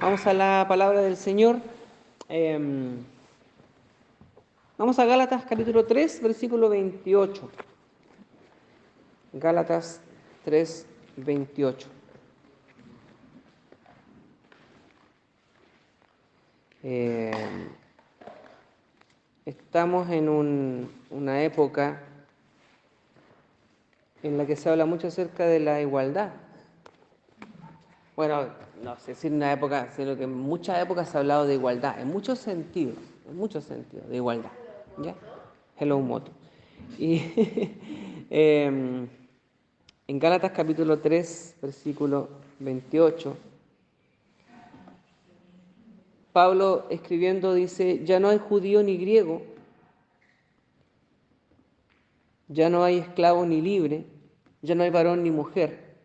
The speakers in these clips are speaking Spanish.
Vamos a la palabra del Señor. Vamos a Gálatas capítulo 3, versículo 28. Gálatas 3, 28. Estamos en una época en la que se habla mucho acerca de la igualdad. Bueno, no sé si en una época, sino que en muchas épocas se ha hablado de igualdad, en muchos sentidos, de igualdad. ¿Ya? Hello, Moto. Y en Gálatas capítulo 3, versículo 28, Pablo escribiendo dice, ya no hay judío ni griego, ya no hay esclavo ni libre, ya no hay varón ni mujer,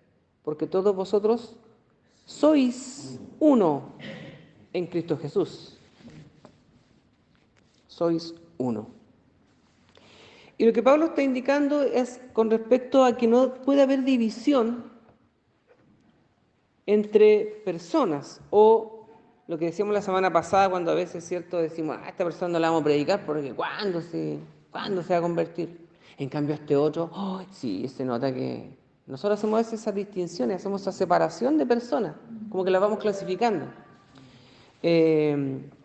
porque todos vosotros sois uno en Cristo Jesús. Sois uno. Y lo que Pablo está indicando es con respecto a que no puede haber división entre personas, o lo que decíamos la semana pasada cuando a veces, ¿cierto?, decimos, a esta persona no la vamos a predicar porque ¿cuándo se va a convertir? En cambio este otro, oh, sí, se nota que nosotros hacemos esas distinciones, hacemos esa separación de personas, como que las vamos clasificando.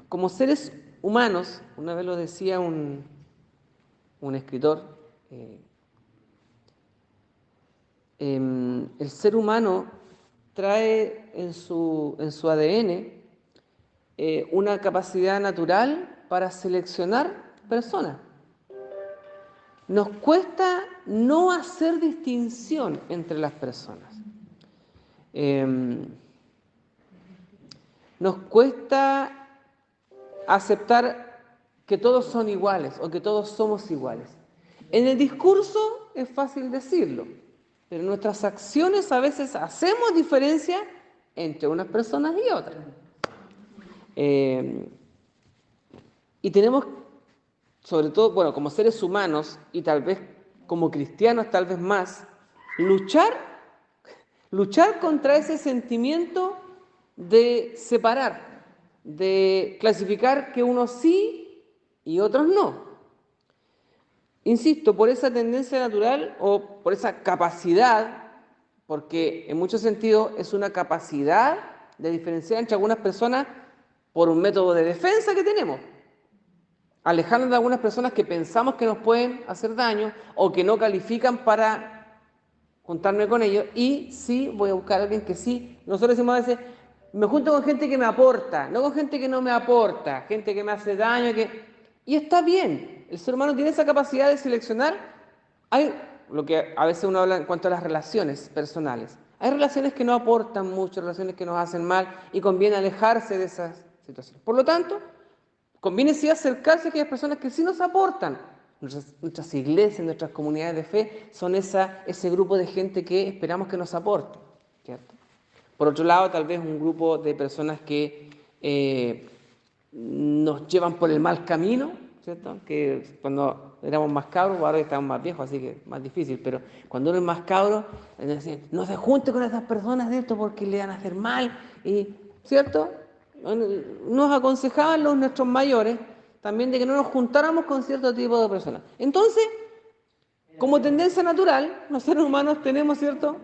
Como seres humanos, una vez lo decía un escritor, el ser humano trae en su ADN una capacidad natural para seleccionar personas. Nos cuesta no hacer distinción entre las personas. Nos cuesta aceptar que todos son iguales o que todos somos iguales. En el discurso es fácil decirlo, pero en nuestras acciones a veces hacemos diferencia entre unas personas y otras. Y tenemos, sobre todo, bueno, como seres humanos y tal vez como cristianos tal vez más, luchar contra ese sentimiento de separar, de clasificar que unos sí y otros no. Insisto, por esa tendencia natural o por esa capacidad, porque en muchos sentidos es una capacidad de diferenciar entre algunas personas por un método de defensa que tenemos, alejándonos de algunas personas que pensamos que nos pueden hacer daño o que no califican para juntarme con ellos, y sí voy a buscar a alguien que sí. Nosotros decimos a veces, me junto con gente que me aporta, no con gente que no me aporta, gente que me hace daño, y está bien, el ser humano tiene esa capacidad de seleccionar. Hay lo que a veces uno habla en cuanto a las relaciones personales. Hay relaciones que no aportan mucho, relaciones que nos hacen mal, y conviene alejarse de esas situaciones. Por lo tanto, conviene sí acercarse a aquellas personas que sí nos aportan. Nuestras iglesias, nuestras comunidades de fe son ese grupo de gente que esperamos que nos aporte, ¿cierto? Por otro lado, tal vez un grupo de personas que nos llevan por el mal camino, ¿cierto? Que cuando éramos más cabros, ahora estamos más viejos, así que es más difícil, pero cuando uno es más cabro, decían, no se junte con esas personas de esto porque le van a hacer mal, ¿cierto? Nos aconsejaban nuestros mayores también de que no nos juntáramos con cierto tipo de personas. Entonces, como tendencia natural, los seres humanos tenemos, ¿cierto?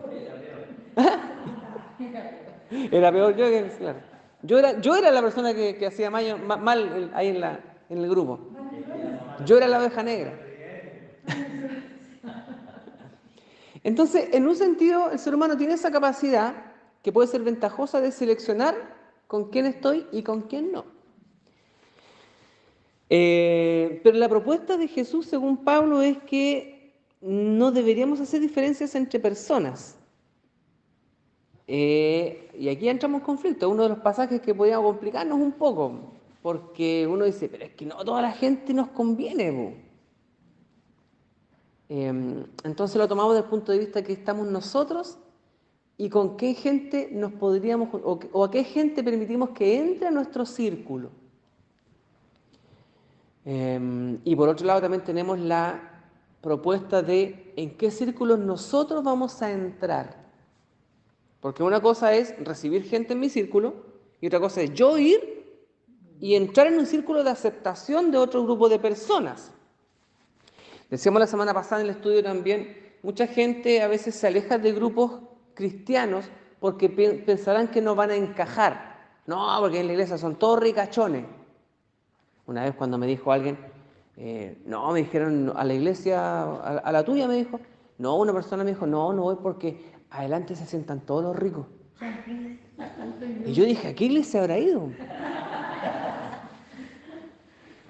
Era peor yo que, claro. Yo era la persona que hacía mal ahí en el grupo. Yo era la oveja negra. Entonces, en un sentido, el ser humano tiene esa capacidad que puede ser ventajosa de seleccionar con quién estoy y con quién no. Pero la propuesta de Jesús, según Pablo, es que no deberíamos hacer diferencias entre personas. Y aquí entramos en conflicto, uno de los pasajes que podía complicarnos un poco, porque uno dice, pero es que no toda la gente nos conviene. Entonces lo tomamos desde el punto de vista que estamos nosotros y con qué gente nos podríamos, o a qué gente permitimos que entre a nuestro círculo. Y por otro lado también tenemos la propuesta de en qué círculos nosotros vamos a entrar. Porque una cosa es recibir gente en mi círculo y otra cosa es yo ir y entrar en un círculo de aceptación de otro grupo de personas. Decíamos la semana pasada en el estudio también, mucha gente a veces se aleja de grupos cristianos porque pensarán que no van a encajar. No, porque en la iglesia son todos ricachones. Una vez cuando me dijo alguien, no, me dijeron a la iglesia, a la tuya me dijo, no, una persona me dijo, no, no voy porque adelante se sientan todos los ricos. Y yo dije, ¿a qué iglesia habrá ido?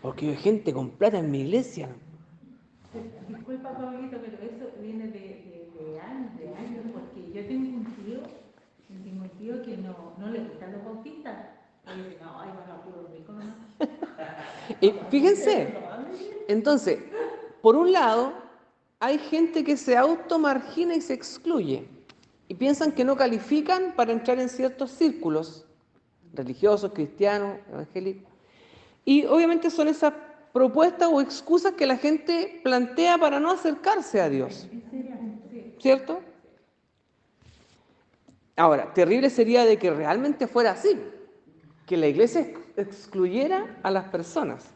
Porque hay gente con plata en mi iglesia. Disculpa, Pablito, pero eso viene de años, porque yo tengo un tío que no le gustan los bautistas. Y dice, no, ahí van a puro rico nomás. Y fíjense, entonces, por un lado, hay gente que se automargina y se excluye y piensan que no califican para entrar en ciertos círculos religiosos, cristianos, evangélicos. Y obviamente son esas propuestas o excusas que la gente plantea para no acercarse a Dios, ¿cierto? Ahora, terrible sería de que realmente fuera así, que la iglesia excluyera a las personas.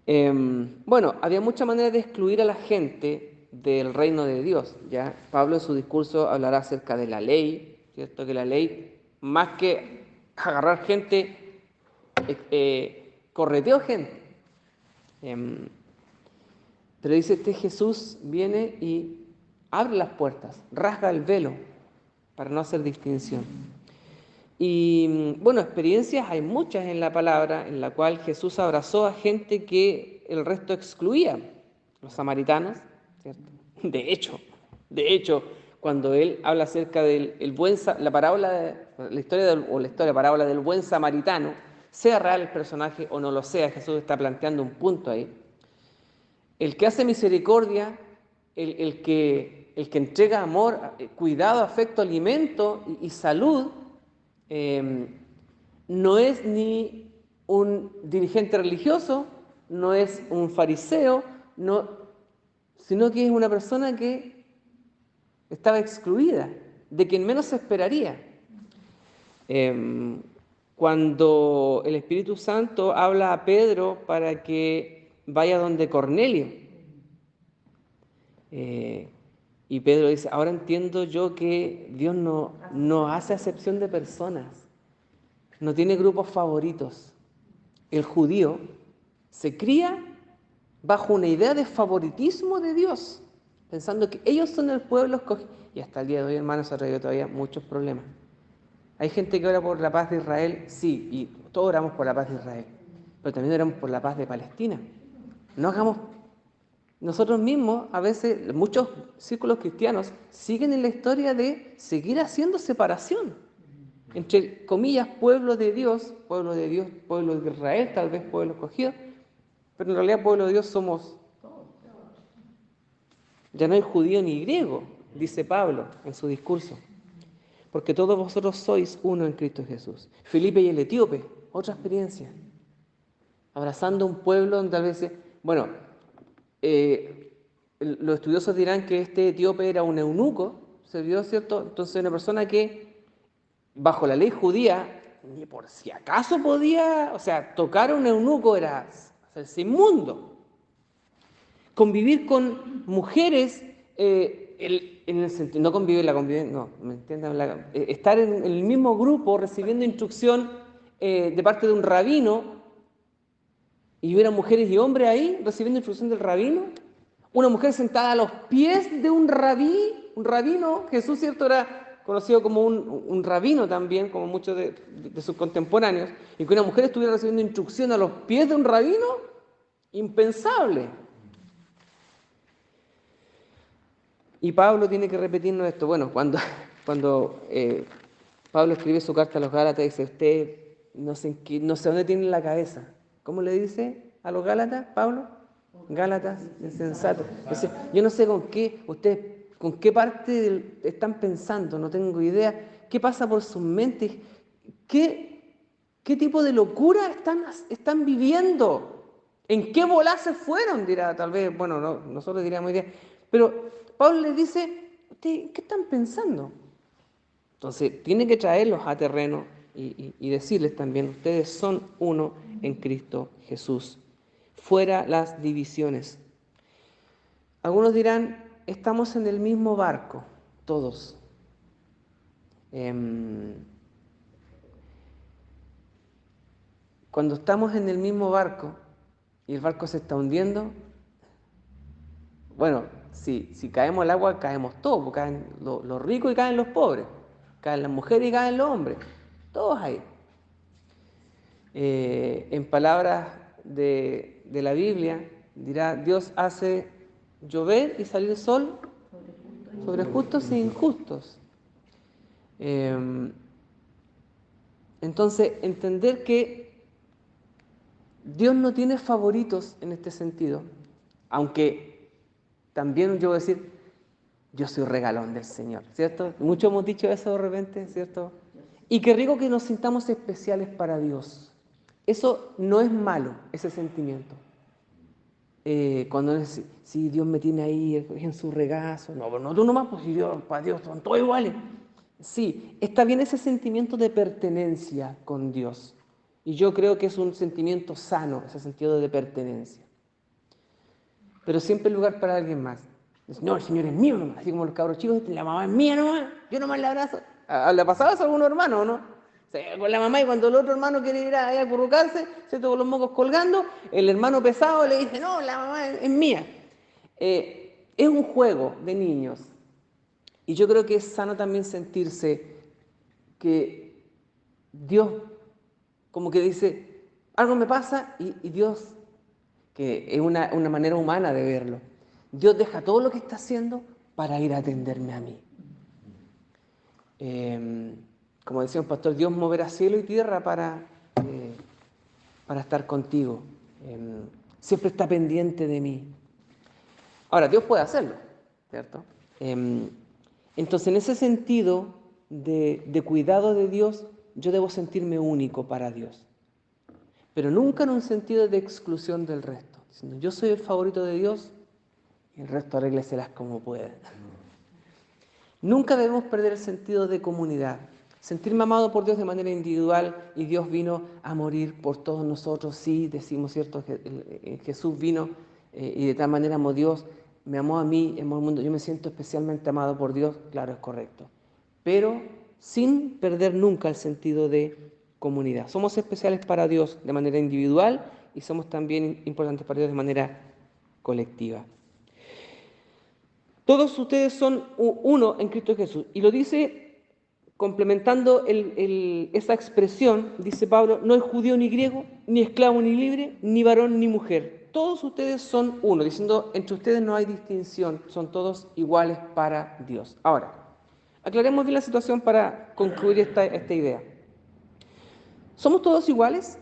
Bueno, había muchas maneras de excluir a la gente del reino de Dios. ¿Ya? Pablo en su discurso hablará acerca de la ley, ¿cierto? Que la ley, más que agarrar gente, correteó gente. Pero dice, este Jesús viene y abre las puertas, rasga el velo para no hacer distinción. Y bueno, experiencias hay muchas en la palabra en la cual Jesús abrazó a gente que el resto excluía, los samaritanos, ¿cierto? De hecho, cuando él habla acerca del la parábola, la parábola del buen samaritano, sea real el personaje o no lo sea, Jesús está planteando un punto ahí. El que hace misericordia, el que entrega amor, cuidado, afecto, alimento y salud, no es ni un dirigente religioso, no es un fariseo, sino que es una persona que estaba excluida, de quien menos se esperaría. Cuando el Espíritu Santo habla a Pedro para que vaya donde Cornelio, y Pedro dice, ahora entiendo yo que Dios no hace acepción de personas, no tiene grupos favoritos. El judío se cría bajo una idea de favoritismo de Dios, pensando que ellos son el pueblo escogido. Y hasta el día de hoy, hermanos, ha traído todavía muchos problemas. Hay gente que ora por la paz de Israel, sí, y todos oramos por la paz de Israel, pero también oramos por la paz de Palestina. No hagamos, nosotros mismos, a veces, muchos círculos cristianos siguen en la historia de seguir haciendo separación entre comillas, pueblo de Dios, pueblo de Israel, tal vez pueblo escogido, pero en realidad pueblo de Dios somos, ya no hay judío ni griego, dice Pablo en su discurso, porque todos vosotros sois uno en Cristo Jesús. Felipe y el etíope, otra experiencia, abrazando un pueblo donde tal vez, bueno, los estudiosos dirán que este etíope era un eunuco, se vio, ¿cierto? Entonces una persona que bajo la ley judía, ni por si acaso podía, o sea, tocar a un eunuco era hacerse inmundo. Convivir con mujeres, en el sentido, no convivir, no, ¿me entienden? Estar en el mismo grupo recibiendo instrucción de parte de un rabino, y hubiera mujeres y hombres ahí recibiendo instrucción del rabino. Una mujer sentada a los pies de un rabino, Jesús, ¿cierto? Era conocido como un rabino también, como muchos de sus contemporáneos, y que una mujer estuviera recibiendo instrucción a los pies de un rabino, impensable. Y Pablo tiene que repetirnos esto. Bueno, cuando Pablo escribe su carta a los Gálatas, dice, usted no sé dónde tiene la cabeza. ¿Cómo le dice a los Gálatas, Pablo? Gálatas, insensato. Dice, yo no sé con qué parte están pensando, no tengo idea. ¿Qué pasa por sus mentes? ¿Qué tipo de locura están viviendo? ¿En qué bola se fueron? Dirá, tal vez, bueno, no, nosotros diríamos idea. Pero Pablo les dice, ¿qué están pensando? Entonces, tiene que traerlos a terreno y decirles también, ustedes son uno en Cristo Jesús. Fuera las divisiones. Algunos dirán, estamos en el mismo barco, todos. Cuando estamos en el mismo barco y el barco se está hundiendo, bueno, si caemos al agua, caemos todos, porque caen los ricos y caen los pobres, caen las mujeres y caen los hombres, todos ahí. En palabras de la Biblia, dirá, Dios hace llover y salir sol sobre justos e injustos. Entonces, entender que Dios no tiene favoritos en este sentido, aunque también yo voy a decir, yo soy regalón del Señor, ¿cierto? Muchos hemos dicho eso de repente, ¿cierto? Y qué rico que nos sintamos especiales para Dios. Eso no es malo, ese sentimiento. Cuando si Dios me tiene ahí en su regazo, no tú nomás, pues si Dios, para Dios son todos iguales. Sí, está bien ese sentimiento de pertenencia con Dios. Y yo creo que es un sentimiento sano, ese sentido de pertenencia. Pero siempre hay lugar para alguien más. No, el Señor es mío nomás, así como los cabros chicos, la mamá es mía nomás, yo nomás la abrazo. ¿Le pasaba eso a algún hermano o no? O sea, con la mamá, y cuando el otro hermano quiere ir a acurrucarse, se toca los mocos colgando, el hermano pesado le dice, no, la mamá es mía. Es un juego de niños. Y yo creo que es sano también sentirse que Dios como que dice, algo me pasa y Dios, que es una manera humana de verlo, Dios deja todo lo que está haciendo para ir a atenderme a mí. Como decía un pastor, Dios moverá cielo y tierra para estar contigo. Siempre está pendiente de mí. Ahora, Dios puede hacerlo, ¿cierto? Entonces, en ese sentido de cuidado de Dios, yo debo sentirme único para Dios. Pero nunca en un sentido de exclusión del resto. Diciendo, yo soy el favorito de Dios y el resto arrégleselas como pueda. Nunca debemos perder el sentido de comunidad. Sentirme amado por Dios de manera individual y Dios vino a morir por todos nosotros. Sí, decimos, ¿cierto? Jesús vino y de tal manera amó Dios, me amó a mí, amó al mundo. Yo me siento especialmente amado por Dios, claro, es correcto. Pero sin perder nunca el sentido de comunidad. Somos especiales para Dios de manera individual y somos también importantes para Dios de manera colectiva. Todos ustedes son uno en Cristo Jesús. Y lo dice, complementando esa expresión, dice Pablo, no hay judío ni griego, ni esclavo ni libre, ni varón ni mujer. Todos ustedes son uno, diciendo, entre ustedes no hay distinción, son todos iguales para Dios. Ahora, aclaremos bien la situación para concluir esta idea. ¿Somos todos iguales?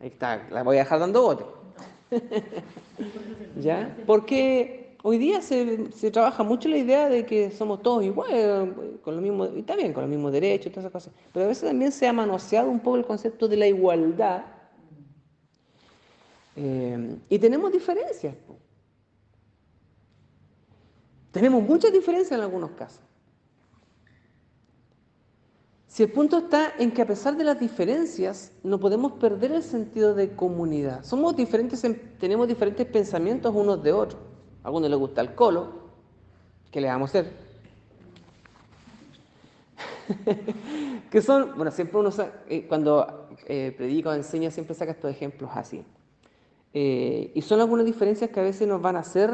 Ahí está, la voy a dejar dando bote. ¿Ya? Porque hoy día se trabaja mucho la idea de que somos todos iguales, con lo mismo, y está bien, con los mismos derechos, todas esas cosas. Pero a veces también se ha manoseado un poco el concepto de la igualdad. Y tenemos diferencias. Tenemos muchas diferencias en algunos casos. Si el punto está en que a pesar de las diferencias, no podemos perder el sentido de comunidad. Somos diferentes, tenemos diferentes pensamientos unos de otros. A algunos les gusta el colo, ¿qué le vamos a hacer? Que son, bueno, siempre uno cuando predica o enseña siempre saca estos ejemplos así. Y son algunas diferencias que a veces nos van a hacer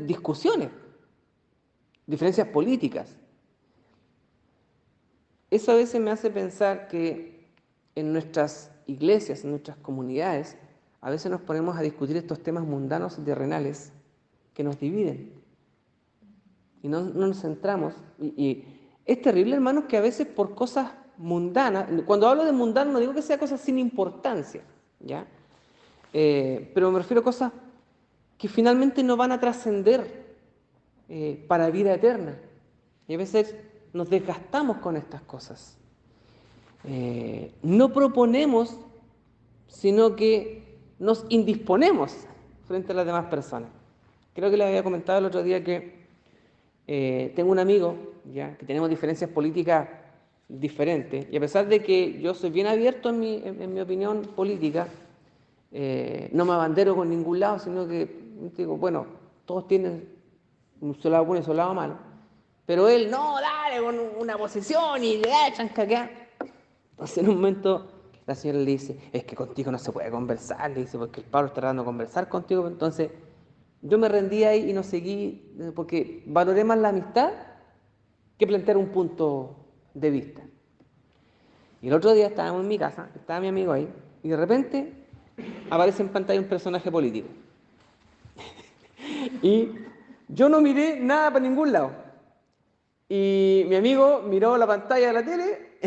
discusiones. Diferencias políticas. Eso a veces me hace pensar que en nuestras iglesias, en nuestras comunidades, a veces nos ponemos a discutir estos temas mundanos y terrenales que nos dividen. Y no nos centramos. Y es terrible, hermanos, que a veces por cosas mundanas, cuando hablo de mundano no digo que sea cosas sin importancia, ¿ya? Pero me refiero a cosas que finalmente no van a trascender para vida eterna. Y a veces nos desgastamos con estas cosas. No proponemos, sino que nos indisponemos frente a las demás personas. Creo que les había comentado el otro día que tengo un amigo, ¿ya?, que tenemos diferencias políticas diferentes, y a pesar de que yo soy bien abierto en mi opinión política, no me abandero con ningún lado, sino que digo, bueno, todos tienen un solo lado bueno y un solo lado malo, pero él, no, dale, con una posición y le da chancaquear. Entonces en un momento la señora le dice, es que contigo no se puede conversar, le dice, porque el Pablo está tratando de conversar contigo. Entonces yo me rendí ahí y no seguí, porque valoré más la amistad que plantear un punto de vista. Y el otro día estábamos en mi casa, estaba mi amigo ahí, y de repente aparece en pantalla un personaje político. Y yo no miré nada para ningún lado. Y mi amigo miró la pantalla de la tele,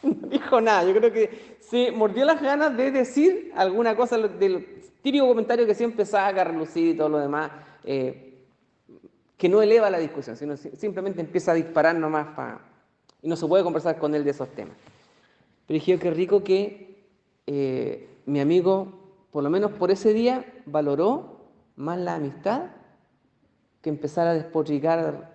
no dijo nada. Yo creo que se mordió las ganas de decir alguna cosa del típico comentario que siempre saca a relucir y todo lo demás, que no eleva la discusión, sino simplemente empieza a disparar nomás y no se puede conversar con él de esos temas. Pero dije, qué rico que mi amigo, por lo menos por ese día, valoró más la amistad que empezar a despotricar.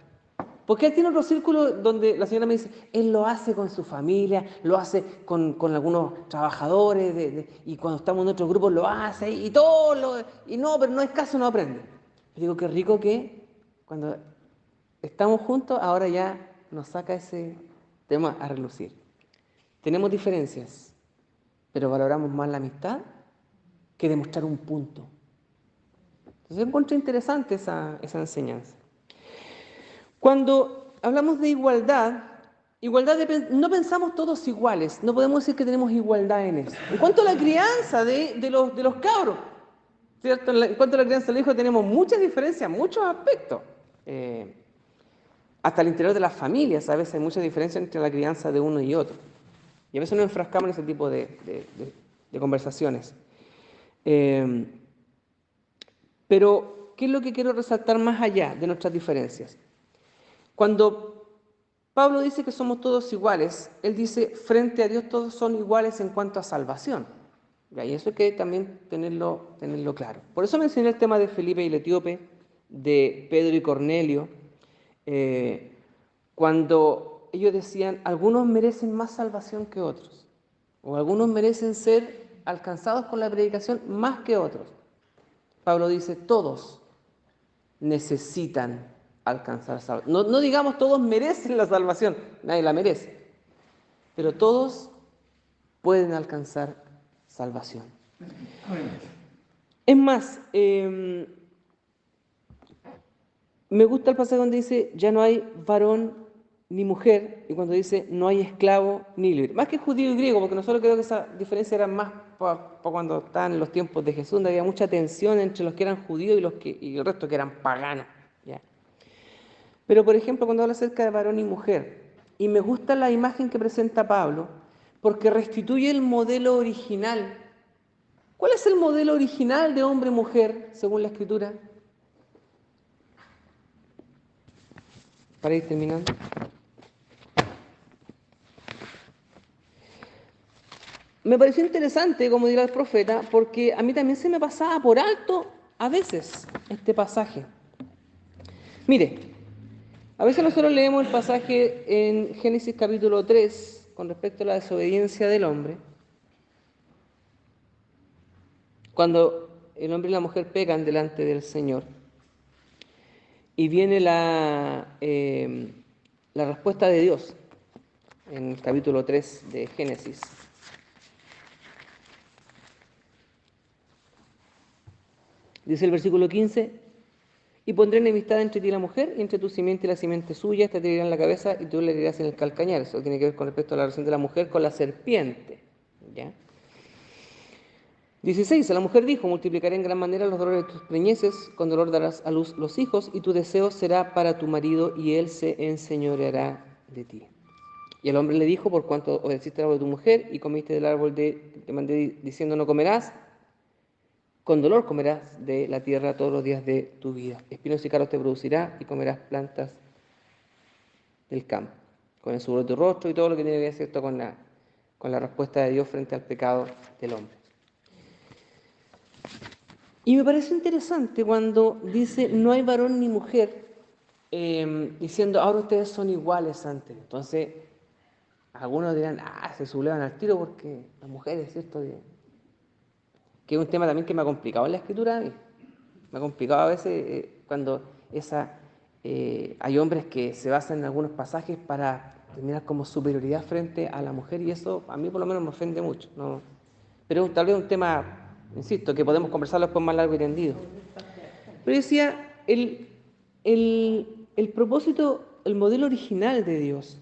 Porque él tiene otro círculo donde la señora me dice, él lo hace con su familia, lo hace con algunos trabajadores, y cuando estamos en otros grupos lo hace, y todo, y no, pero no es caso, no aprende. Y digo, qué rico que cuando estamos juntos, ahora ya nos saca ese tema a relucir. Tenemos diferencias, pero valoramos más la amistad que demostrar un punto. Entonces encuentro interesante esa enseñanza. Cuando hablamos de igualdad no pensamos todos iguales, no podemos decir que tenemos igualdad en eso. En cuanto a la crianza de los cabros, ¿cierto? En cuanto a la crianza de los hijos tenemos muchas diferencias, muchos aspectos. Hasta el interior de las familias a veces hay mucha diferencia entre la crianza de uno y otro. Y a veces nos enfrascamos en ese tipo de conversaciones. Pero, ¿qué es lo que quiero resaltar más allá de nuestras diferencias? Cuando Pablo dice que somos todos iguales, él dice, frente a Dios todos son iguales en cuanto a salvación. Y eso hay que también tenerlo claro. Por eso mencioné el tema de Felipe y el etíope, de Pedro y Cornelio, cuando ellos decían, algunos merecen más salvación que otros, o algunos merecen ser alcanzados con la predicación más que otros. Pablo dice, todos necesitan alcanzar salvación. No digamos todos merecen la salvación, nadie la merece, pero todos pueden alcanzar salvación. Es más, me gusta el pasaje donde dice, ya no hay varón ni mujer, y cuando dice, no hay esclavo ni libre. Más que judío y griego, porque nosotros creo que esa diferencia era más para cuando estaban en los tiempos de Jesús, donde había mucha tensión entre los que eran judíos y el resto que eran paganos. ¿Ya? Pero, por ejemplo, cuando habla acerca de varón y mujer, y me gusta la imagen que presenta Pablo, porque restituye el modelo original. ¿Cuál es el modelo original de hombre y mujer, según la Escritura? Para ir terminando. Me pareció interesante, como dirá el profeta, porque a mí también se me pasaba por alto a veces este pasaje. Mire, a veces nosotros leemos el pasaje en Génesis capítulo 3 con respecto a la desobediencia del hombre, cuando el hombre y la mujer pecan delante del Señor, y viene la respuesta de Dios en el capítulo 3 de Génesis. Dice el versículo 15, y pondré enemistad entre ti y la mujer, y entre tu simiente y la simiente suya, esta te herirá en la cabeza y tú le herirás en el calcañar. Eso tiene que ver con respecto a la relación de la mujer con la serpiente. ¿Ya? 16, la mujer dijo, multiplicaré en gran manera los dolores de tus preñeces, con dolor darás a luz los hijos, y tu deseo será para tu marido, y él se enseñoreará de ti. Y el hombre le dijo, por cuanto obedeciste al árbol de tu mujer, y comiste del árbol que te mandé diciendo no comerás, con dolor comerás de la tierra todos los días de tu vida. Espinos y cardos te producirá, y comerás plantas del campo. Con el sudor de tu rostro y todo lo que tiene que ver, ¿cierto?, con la respuesta de Dios frente al pecado del hombre. Y me parece interesante cuando dice, no hay varón ni mujer, diciendo, ahora ustedes son iguales antes. Entonces, algunos dirán, se sublevan al tiro porque las mujeres, ¿cierto? Que es un tema también que me ha complicado en la escritura a mí. Me ha complicado a veces cuando hay hombres que se basan en algunos pasajes para terminar como superioridad frente a la mujer, y eso a mí por lo menos me ofende mucho, ¿no? Pero tal vez un tema, insisto, que podemos conversarlo después más largo y tendido. Pero decía, el propósito, el modelo original de Dios.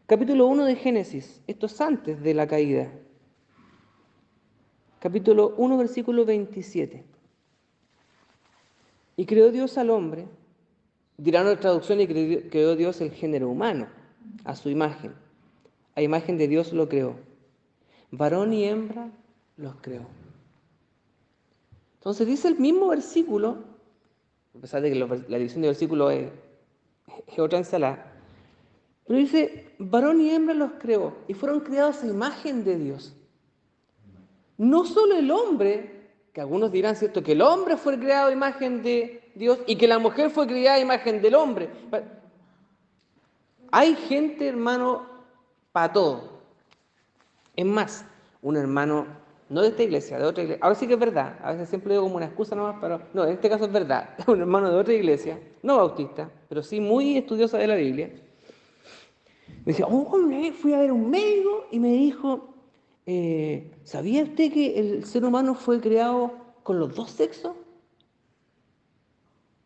Capítulo 1 de Génesis, esto es antes de la caída. Capítulo 1, versículo 27. Y creó Dios al hombre, dirán otra traducción, y creó Dios el género humano, a su imagen. A imagen de Dios lo creó. Varón y hembra los creó. Entonces dice el mismo versículo, a pesar de que la división de versículos es otra ensalada, pero dice, varón y hembra los creó, y fueron creados a imagen de Dios. No solo el hombre, que algunos dirán, ¿cierto?, que el hombre fue creado a imagen de Dios y que la mujer fue creada a imagen del hombre. Hay gente, hermano, para todo. Es más, un hermano, no de esta iglesia, de otra iglesia, ahora sí que es verdad, a veces siempre digo como una excusa nomás, pero no, en este caso es verdad, un hermano de otra iglesia, no bautista, pero sí muy estudiosa de la Biblia, me decía, fui a ver a un médico y me dijo, ¿sabía usted que el ser humano fue creado con los dos sexos?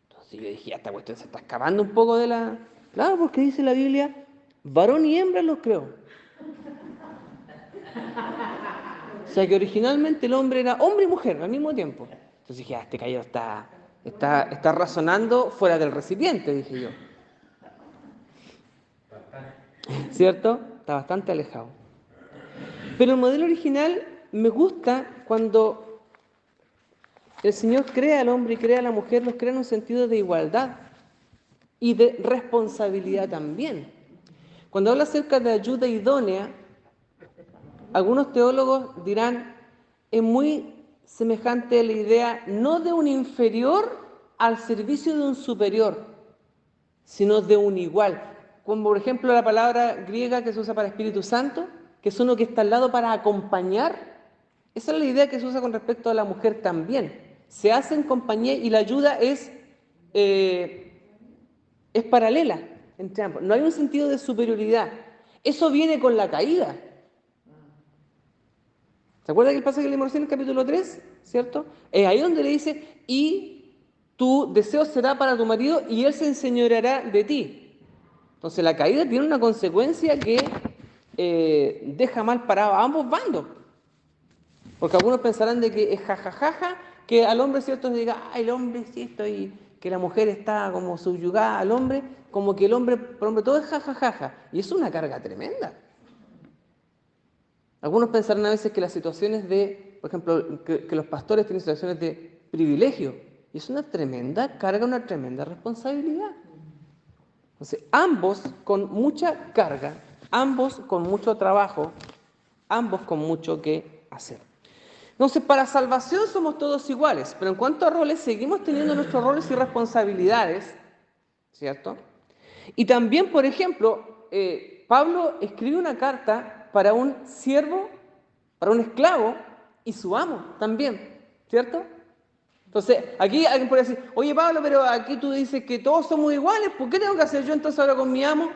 Entonces yo dije, esta cuestión se está escapando un poco de la... Claro, porque dice la Biblia, varón y hembra los creó. O sea que originalmente el hombre era hombre y mujer al mismo tiempo. Entonces dije, este caballero está razonando fuera del recipiente, dije yo. ¿Cierto? Está bastante alejado. Pero el modelo original me gusta cuando el Señor crea al hombre y crea a la mujer, los crea en un sentido de igualdad y de responsabilidad también. Cuando habla acerca de ayuda idónea, algunos teólogos dirán, es muy semejante a la idea no de un inferior al servicio de un superior, sino de un igual. Como por ejemplo la palabra griega que se usa para Espíritu Santo, que es uno que está al lado para acompañar. Esa es la idea que se usa con respecto a la mujer también. Se hace en compañía y la ayuda es paralela entre ambos. No hay un sentido de superioridad. Eso viene con la caída. ¿Se acuerdan del pasaje que leímos en el capítulo 3? ¿Cierto? Es ahí donde le dice, y tu deseo será para tu marido y él se enseñoreará de ti. Entonces la caída tiene una consecuencia que deja mal parado a ambos bandos. Porque algunos pensarán de que es jajajaja, que al hombre, ¿cierto?, se diga, el hombre, ¿cierto?, y que la mujer está como subyugada al hombre, como que el hombre, por hombre, todo es jajajaja. Y es una carga tremenda. Algunos pensarán a veces que las situaciones de, por ejemplo, que los pastores tienen situaciones de privilegio. Y es una tremenda carga, una tremenda responsabilidad. Entonces, ambos con mucha carga, ambos con mucho trabajo, ambos con mucho que hacer. Entonces, para salvación somos todos iguales, pero en cuanto a roles, seguimos teniendo nuestros roles y responsabilidades, ¿cierto? Y también, por ejemplo, Pablo escribe una carta para un siervo, para un esclavo y su amo también, ¿cierto? Entonces, aquí alguien puede decir, oye Pablo, pero aquí tú dices que todos somos iguales, ¿por qué tengo que hacer yo entonces ahora con mi amo?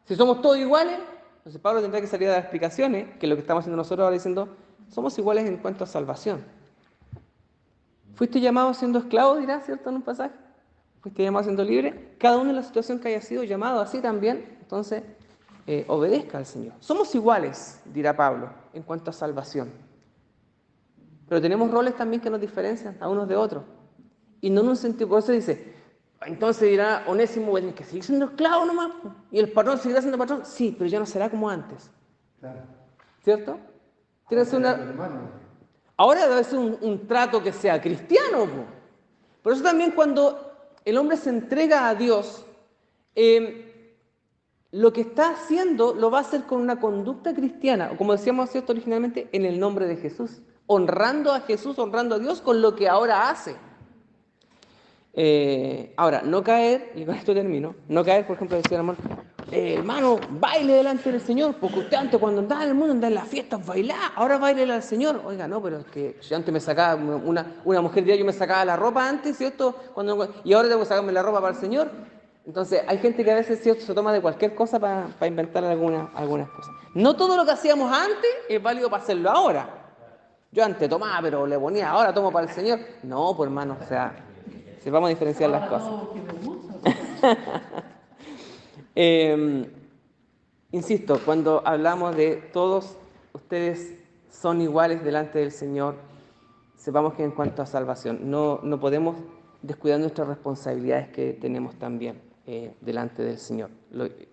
Si somos todos iguales, entonces Pablo tendrá que salir a dar explicaciones, que es lo que estamos haciendo nosotros ahora diciendo, somos iguales en cuanto a salvación. Fuiste llamado siendo esclavo, dirá, ¿cierto?, en un pasaje. Fuiste llamado siendo libre. Cada uno en la situación que haya sido llamado así también, entonces obedezca al Señor. Somos iguales, dirá Pablo, en cuanto a salvación. Pero tenemos roles también que nos diferencian a unos de otros. Y no en un sentido, por eso dice, entonces dirá Onésimo, bueno, que sigue siendo esclavo nomás, y el patrón seguirá siendo patrón. Sí, pero ya no será como antes. Claro. ¿Cierto? Tiene que ser ahora debe ser un trato que sea cristiano. Por eso también cuando el hombre se entrega a Dios, lo que está haciendo lo va a hacer con una conducta cristiana, o como decíamos, ¿cierto?, originalmente, en el nombre de Jesús, honrando a Jesús, honrando a Dios con lo que ahora hace. Ahora, no caer, y con esto termino, no caer, por ejemplo, decía el hermano, hermano, baile delante del Señor, porque usted antes cuando andaba en el mundo andaba en las fiestas bailaba, ahora baile al Señor. Oiga, no, pero es que yo antes me sacaba, una mujer diría, yo me sacaba la ropa antes, ¿cierto? Y ahora tengo que sacarme la ropa para el Señor. Entonces, hay gente que a veces, ¿cierto?, se toma de cualquier cosa para inventar algunas cosas. No todo lo que hacíamos antes es válido para hacerlo ahora. Yo antes tomaba, pero le ponía, ahora tomo para el Señor. No, pues hermano, o sea, si vamos a diferenciar las cosas. Que me gusta. Insisto, cuando hablamos de todos ustedes son iguales delante del Señor, sepamos que en cuanto a salvación, no podemos descuidar nuestras responsabilidades que tenemos también delante del Señor.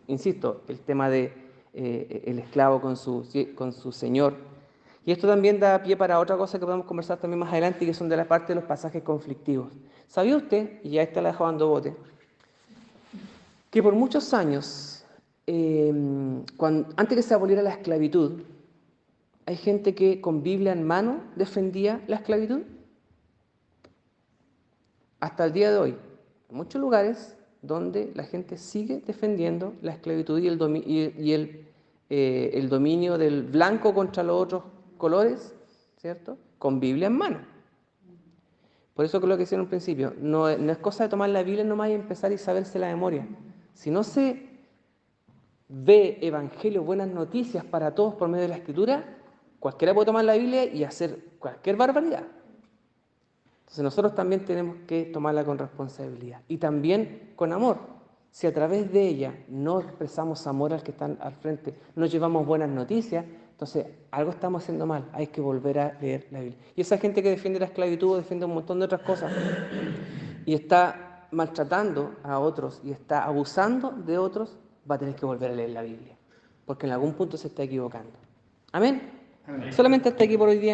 Insisto, el tema de el esclavo con su Señor. Y esto también da pie para otra cosa que podemos conversar también más adelante, que son de la parte de los pasajes conflictivos. ¿Sabía usted, y ya esta la dejo dando bote, que por muchos años, antes que se aboliera la esclavitud, hay gente que con Biblia en mano defendía la esclavitud? Hasta el día de hoy, en muchos lugares donde la gente sigue defendiendo la esclavitud y el dominio del blanco contra los otros colores, ¿cierto?, con Biblia en mano. Por eso, que lo que decía en un principio, no es cosa de tomar la Biblia nomás y empezar y saberse la memoria. Si no se ve evangelio, buenas noticias para todos por medio de la Escritura, cualquiera puede tomar la Biblia y hacer cualquier barbaridad. Entonces nosotros también tenemos que tomarla con responsabilidad y también con amor. Si a través de ella no expresamos amor al que está al frente, no llevamos buenas noticias, entonces algo estamos haciendo mal, hay que volver a leer la Biblia. Y esa gente que defiende la esclavitud, defiende un montón de otras cosas y está maltratando a otros y está abusando de otros, va a tener que volver a leer la Biblia, porque en algún punto se está equivocando. ¿Amén? Amén. Solamente hasta aquí por hoy día.